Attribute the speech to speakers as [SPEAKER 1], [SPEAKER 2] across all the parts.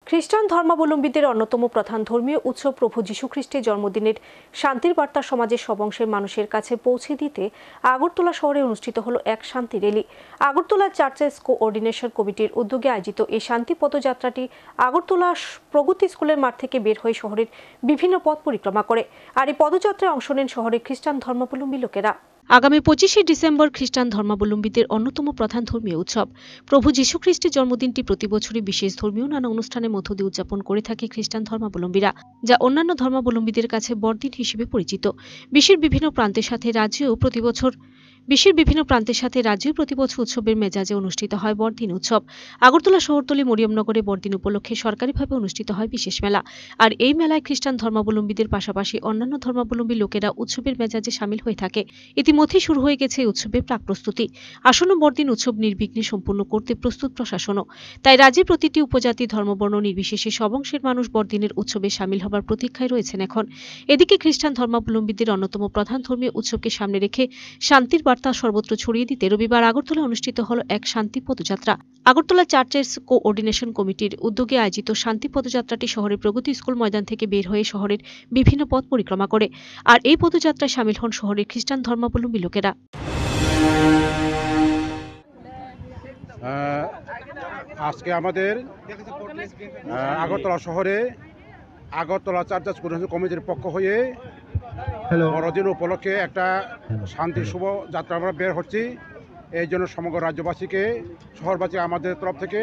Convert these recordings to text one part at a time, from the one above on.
[SPEAKER 1] খ্রিস্টান ধর্মাবলম্বীদের অন্যতম প্রধান ধর্মীয় উৎসব প্রভু যীশু খ্রিস্টের জন্মদিনের শান্তির বার্তা সমাজের সব অংশের মানুষের কাছে পৌঁছে দিতে আগরতলা শহরে অনুষ্ঠিত হলো এক শান্তি র্যালি। আগরতলা চার্চেস কোঅর্ডিনেশন কমিটির উদ্যোগে আয়োজিত এই শান্তি পদযাত্রাটি আগরতলা প্রগতি স্কুলের মাঠ থেকে বের হয়ে শহরের বিভিন্ন পথ পরিক্রমা করে। আর এই পদযাত্রায় অংশ নেন শহরের খ্রিস্টান ধর্মাবলম্বী লোকেরা। আগামী 25শে ডিসেম্বর খ্রিস্টান ধর্মাবলম্বীদের অন্যতম প্রধান ধর্মীয় উৎসব। প্রভু যীশু খ্রিস্টের জন্মদিনটি প্রতি বছরই বিশেষ ধর্মীয় নানা অনুষ্ঠানের মধ্য দিয়ে উদযাপন করে থাকে খ্রিস্টান ধর্মাবলম্বীরা, যা অন্যান্য ধর্মাবলম্বীদের কাছে বড়দিন হিসেবে পরিচিত। বিশ্বের বিভিন্ন প্রান্তের সাথে রাজ্যেও প্রতি বছর উৎসবের মেজাজে অনুষ্ঠিত হয় বড়দিন উৎসব। আগরতলা শহরতলি মরিয়মনগরে বড়দিন উপলক্ষে সরকারিভাবে অনুষ্ঠিত হয় বিশেষ মেলা। আর এই মেলায় খ্রিস্টান ধর্মাবলম্বীদের পাশাপাশি অন্যান্য ধর্মাবলম্বী লোকেরা উৎসবের মেজাজে সামিল হয়ে থাকে। ইতিমধ্যেই শুরু হয়ে গেছে এই উৎসবের প্রাক প্রস্তুতি। আসন্ন বড়দিন উৎসব নির্বিঘ্নে সম্পূর্ণ করতে প্রস্তুত প্রশাসনও। তাই রাজ্যের প্রতিটি উপজাতি ধর্মবর্ণ নির্বিশেষে সব অংশের মানুষ বড়দিনের উৎসবে সামিল হবার প্রতীক্ষায় রয়েছেন এখন। এদিকে খ্রিস্টান ধর্মাবলম্বীদের অন্যতম প্রধান ধর্মীয় উৎসবকে সামনে রেখে শান্তির বার্তা সর্বত্র ছড়িয়ে দিতে রবিবার আগরতলা অনুষ্ঠিত হল এক শান্তি পদযাত্রা। আগরতলা চার্চেস কোঅর্ডিনেশন কমিটির উদ্যোগে আয়োজিত শান্তি পদযাত্রাটি শহরের প্রগতি স্কুল ময়দান থেকে বের হয়ে শহরের বিভিন্ন পথ পরিক্রমা করে। আর এই পদযাত্রায় সামিল হন শহরের খ্রিস্টান ধর্মাবলম্বী লোকেরা।
[SPEAKER 2] আজকে আমাদের আগরতলা শহরে আগরতলা চার্চেস কোঅর্ডিনেশন কমিটির পক্ষ হয়ে বড়দিন উপলক্ষে একটা শান্তি শুভ যাত্রা আমরা বের হচ্ছি। এই জন্য সমগ্র রাজ্যবাসীকে, শহরবাসী আমাদের তরফ থেকে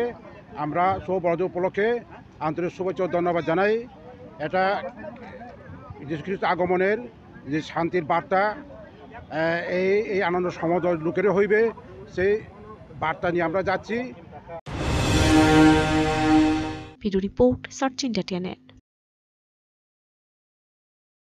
[SPEAKER 2] আমরা শুভ বড়দিন উপলক্ষে আন্তরিক শুভেচ্ছা ও ধন্যবাদ জানাই। এটা যীশু খ্রিস্ট আগমনের যে শান্তির বার্তা, এই আনন্দ সমাজ লোকেরই হইবে, সেই বার্তা নিয়ে আমরা যাচ্ছি।
[SPEAKER 1] Video report search India.